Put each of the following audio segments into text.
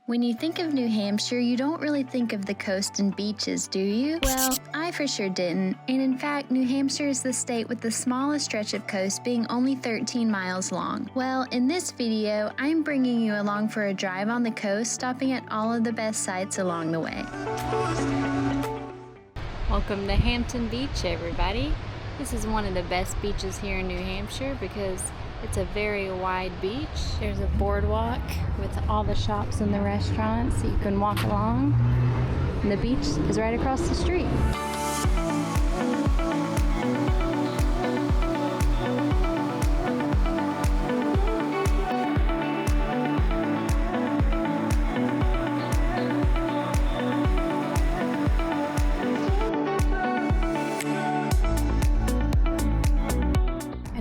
When you think of New Hampshire, you don't really think of the coast and beaches, do you? Well, I for sure didn't, and in fact, New Hampshire is the state with the smallest stretch of coast being only 13 miles long. Well, in this video, I'm bringing you along for a drive on the coast, stopping at all of the best sites along the way. Welcome to Hampton Beach, everybody. This is one of the best beaches here in New Hampshire because it's a very wide beach. There's a boardwalk with all the shops and the restaurants so you can walk along. And the beach is right across the street.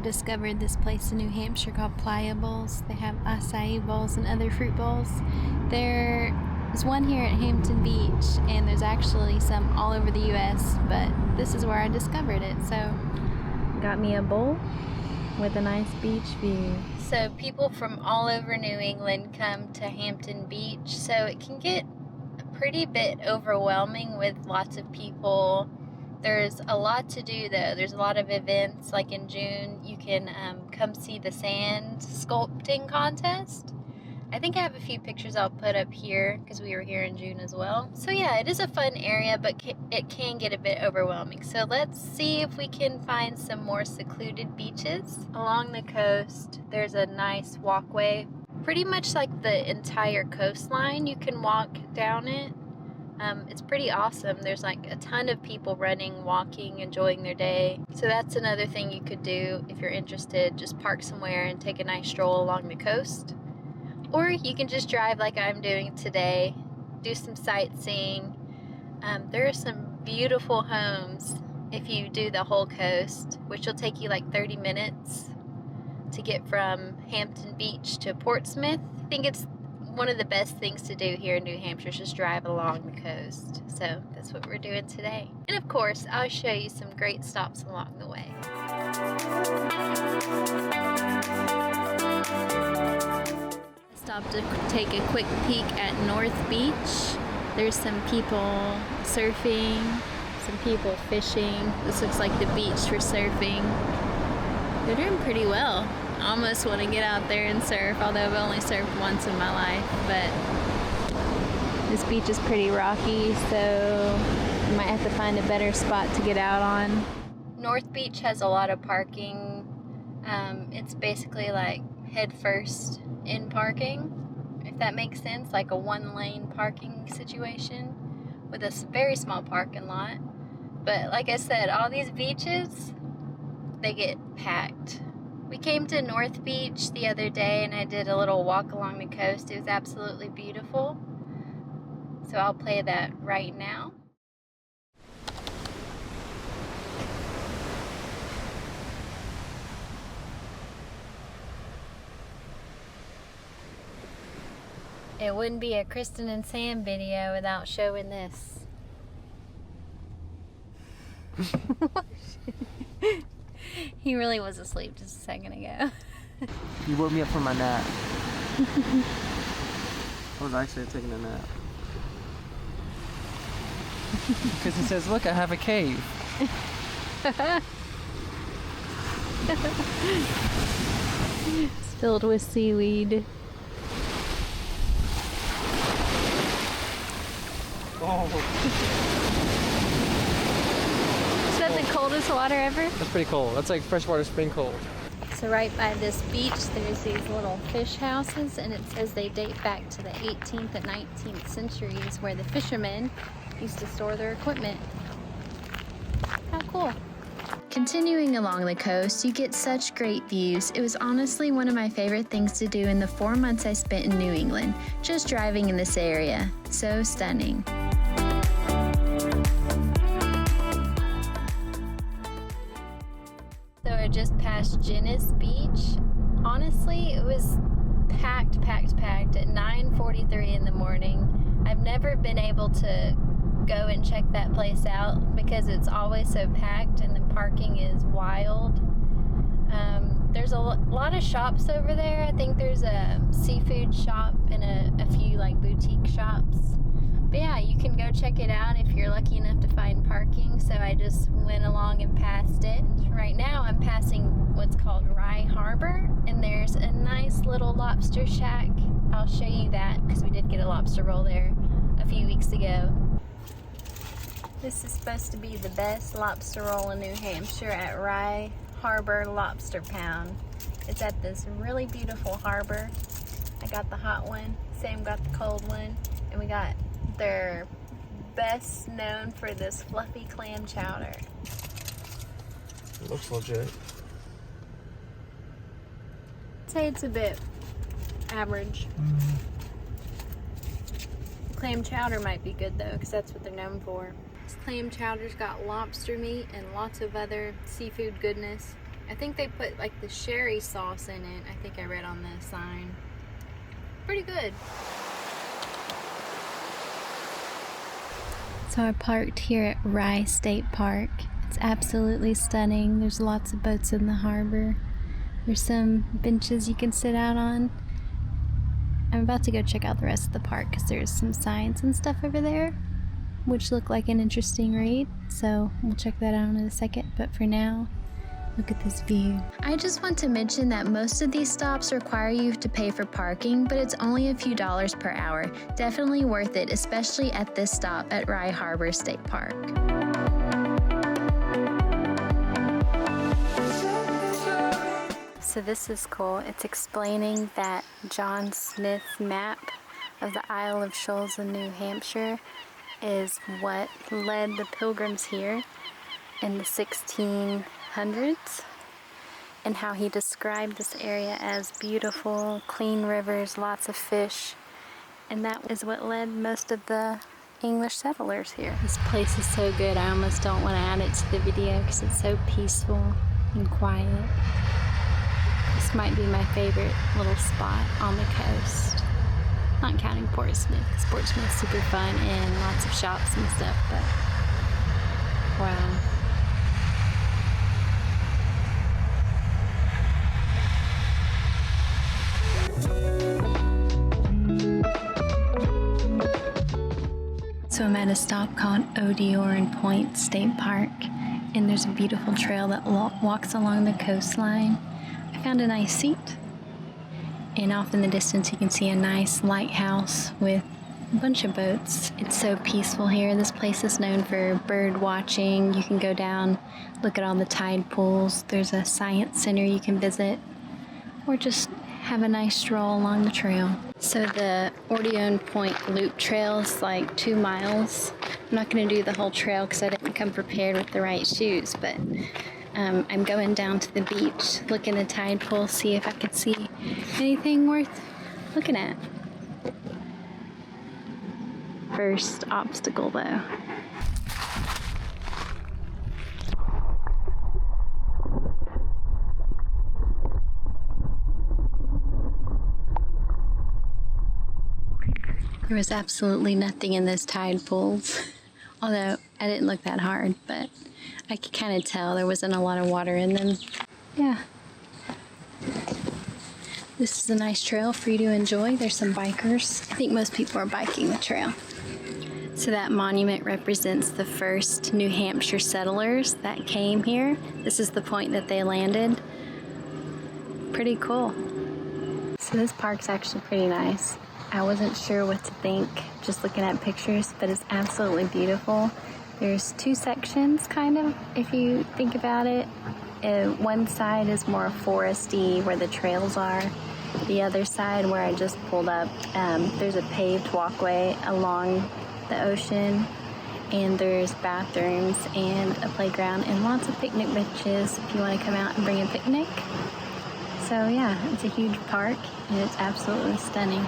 Discovered this place in New Hampshire called Playa Bowls. They have acai bowls and other fruit bowls. There's one here at Hampton Beach, and there's actually some all over the US, but this is where I discovered it. So got me a bowl with a nice beach view. So people from all over New England come to Hampton Beach, so it can get a pretty bit overwhelming with lots of people. There's a lot to do though. There's a lot of events, like in June you can come see the sand sculpting contest. I think I have a few pictures I'll put up here because we were here in June as well. So yeah, it is a fun area, but it can get a bit overwhelming. So let's see if we can find some more secluded beaches. Along the coast, there's a nice walkway. Pretty much like the entire coastline, you can walk down it. It's pretty awesome. There's like a ton of people running, walking, enjoying their day. So that's another thing you could do if you're interested. Just park somewhere and take a nice stroll along the coast. Or you can just drive like I'm doing today, do some sightseeing. There are some beautiful homes if you do the whole coast, which will take you like 30 minutes to get from Hampton Beach to Portsmouth. I think it's one of the best things to do here in New Hampshire is just drive along the coast. So that's what we're doing today. And of course, I'll show you some great stops along the way. I stopped to take a quick peek at North Beach. There's some people surfing, some people fishing. This looks like the beach for surfing. They're doing pretty well. I almost want to get out there and surf, although I've only surfed once in my life, but this beach is pretty rocky, so I might have to find a better spot to get out on. North Beach has a lot of parking. It's basically like head first in parking, if that makes sense, like a one-lane parking situation with a very small parking lot. But like I said, all these beaches, they get packed. We came to North Beach the other day and I did a little walk along the coast. It was absolutely beautiful. So I'll play that right now. It wouldn't be a Kristen and Sam video without showing this. He really was asleep just a second ago. You woke me up from my nap. I was actually taking a nap. Because he says, look, I have a cave. It's filled with seaweed. Oh. Is that the coldest water ever? That's pretty cold. That's like freshwater spring cold. So right by this beach, there's these little fish houses, and it says they date back to the 18th and 19th centuries, where the fishermen used to store their equipment. How cool. Continuing along the coast, you get such great views. It was honestly one of my favorite things to do in the 4 months I spent in New England, just driving in this area. So stunning. So I just passed Ginnis Beach. Honestly, it was packed at 9:43 in the morning. I've never been able to go and check that place out because it's always so packed and the parking is wild. There's a lot of shops over there. I think there's a seafood shop and a few like boutique shops. But yeah, you can go check it out if you're lucky enough to find parking. So I just went along and passed it. Right now I'm passing what's called Rye Harbor, and there's a nice little lobster shack. I'll show you that because we did get a lobster roll there a few weeks ago. This is supposed to be the best lobster roll in New Hampshire at Rye Harbor Lobster Pound. It's at this really beautiful harbor. I got the hot one, Sam got the cold one, and we got their best known for this fluffy clam chowder. It looks legit. I'd say it's a bit average. Clam chowder might be good though, because that's what they're known for. This clam chowder's got lobster meat and lots of other seafood goodness. I think they put like the sherry sauce in it. I think I read on the sign. Pretty good. So I parked here at Rye State Park. It's absolutely stunning. There's lots of boats in the harbor. There's some benches you can sit out on. I'm about to go check out the rest of the park because there's some signs and stuff over there which look like an interesting read. So we'll check that out in a second. But for now, look at this view. I just want to mention that most of these stops require you to pay for parking, but it's only a few dollars per hour. Definitely worth it, especially at this stop at Rye Harbor State Park. So this is cool. It's explaining that John Smith's map of the Isle of Shoals in New Hampshire is what led the pilgrims here in the 1600s, and how he described this area as beautiful, clean rivers, lots of fish, and that is what led most of the English settlers here. This place is so good, I almost don't want to add it to the video because it's so peaceful and quiet. This might be my favorite little spot on the coast. Not counting Portsmouth, because Portsmouth's super fun and lots of shops and stuff, but wow. So I'm at a stop called Odiorne Point State Park, and there's a beautiful trail that walks along the coastline. I found a nice seat, and off in the distance you can see a nice lighthouse with a bunch of boats. It's so peaceful here. This place is known for bird watching. You can go down, look at all the tide pools. There's a science center you can visit, or just have a nice stroll along the trail. So the Odiorne Point Loop Trail is like 2 miles. I'm not going to do the whole trail because I didn't come prepared with the right shoes, but I'm going down to the beach, look in the tide pool, see if I can see anything worth looking at. First obstacle though. There was absolutely nothing in those tide pools, although I didn't look that hard, but I could kind of tell there wasn't a lot of water in them. Yeah. This is a nice trail for you to enjoy. There's some bikers. I think most people are biking the trail. So that monument represents the first New Hampshire settlers that came here. This is the point that they landed. Pretty cool. So this park's actually pretty nice. I wasn't sure what to think just looking at pictures, but it's absolutely beautiful. There's 2 sections, kind of, if you think about it. One side is more foresty, where the trails are. The other side, where I just pulled up, there's a paved walkway along the ocean, and there's bathrooms and a playground and lots of picnic benches if you want to come out and bring a picnic. So yeah, it's a huge park, and it's absolutely stunning.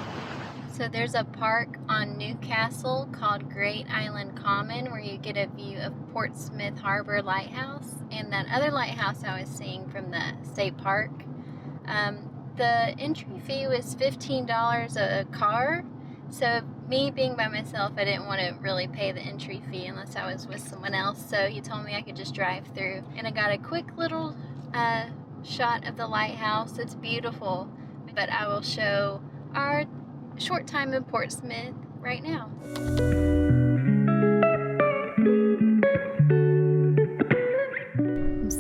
So there's a park on Newcastle called Great Island Common where you get a view of Portsmouth Harbor Lighthouse, and that other lighthouse I was seeing from the state park. The entry fee was $15 a car, so me being by myself, I didn't want to really pay the entry fee unless I was with someone else, so he told me I could just drive through, and I got a quick little shot of the lighthouse. It's beautiful, but I will show our short time in Portsmouth right now.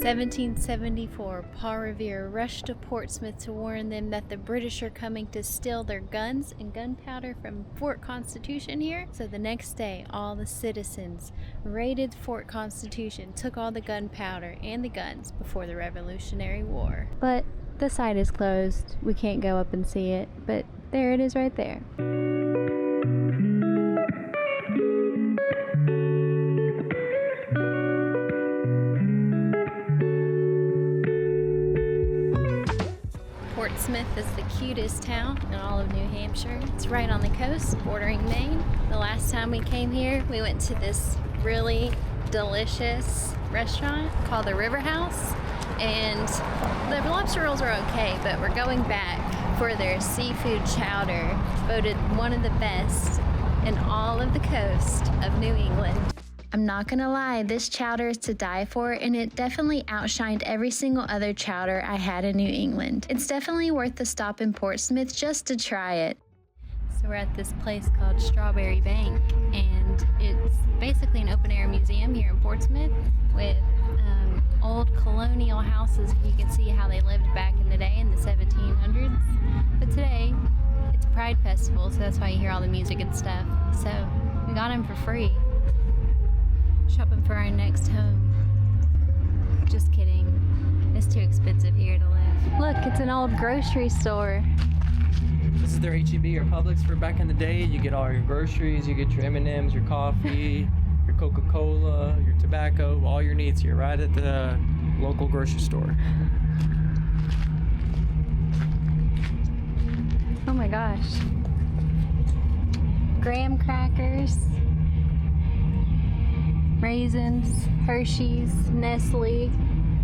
1774, Paul Revere rushed to Portsmouth to warn them that the British are coming to steal their guns and gunpowder from Fort Constitution here. So the next day, all the citizens raided Fort Constitution, took all the gunpowder and the guns before the Revolutionary War. But the site is closed. We can't go up and see it, but there it is right there. Portsmouth is the cutest town in all of New Hampshire. It's right on the coast, bordering Maine. The last time we came here, we went to this really delicious restaurant called the River House, and the lobster rolls are okay, but we're going back for their seafood chowder, voted one of the best in all of the coast of New England. I'm not gonna lie, this chowder is to die for, and it definitely outshined every single other chowder I had in New England. It's definitely worth the stop in Portsmouth just to try it. So we're at this place called Strawberry Bank, and it's basically an open-air museum here in Portsmouth with old colonial houses. You can see how they lived back in the day in the 1700s. But today, it's Pride Festival, so that's why you hear all the music and stuff. So we got them for free. Shopping for our next home. Just kidding. It's too expensive here to live. Look, it's an old grocery store. This is their H-E-B or Publix for back in the day. You get all your groceries, you get your M&Ms, your coffee, your Coca-Cola, your tobacco, all your needs here right at the local grocery store. Oh my gosh. Graham crackers, raisins, Hershey's, Nestle,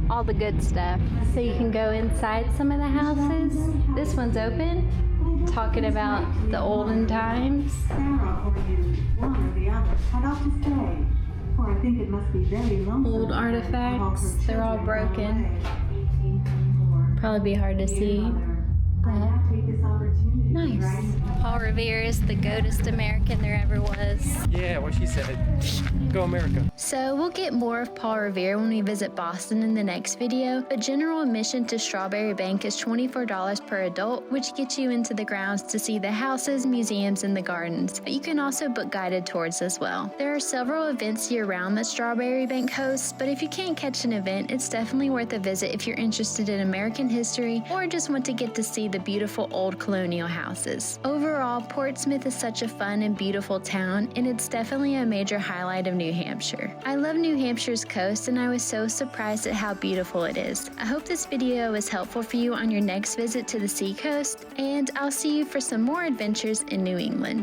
all the good stuff. So you can go inside some of the houses. This one's open, talking about the olden times. Old artifacts, they're all broken. Probably be hard to see. Nice. Paul Revere is the goatest American there ever was. Yeah, what she said. Go America. So we'll get more of Paul Revere when we visit Boston in the next video, but general admission to Strawberry Bank is $24 per adult, which gets you into the grounds to see the houses, museums, and the gardens. But you can also book guided tours as well. There are several events year-round that Strawberry Bank hosts, but if you can't catch an event, it's definitely worth a visit if you're interested in American history or just want to get to see the beautiful old colonial houses. Overall, Portsmouth is such a fun and beautiful town, and it's definitely a major highlight of New Hampshire. I love New Hampshire's coast, and I was so surprised at how beautiful it is. I hope this video was helpful for you on your next visit to the seacoast, and I'll see you for some more adventures in New England.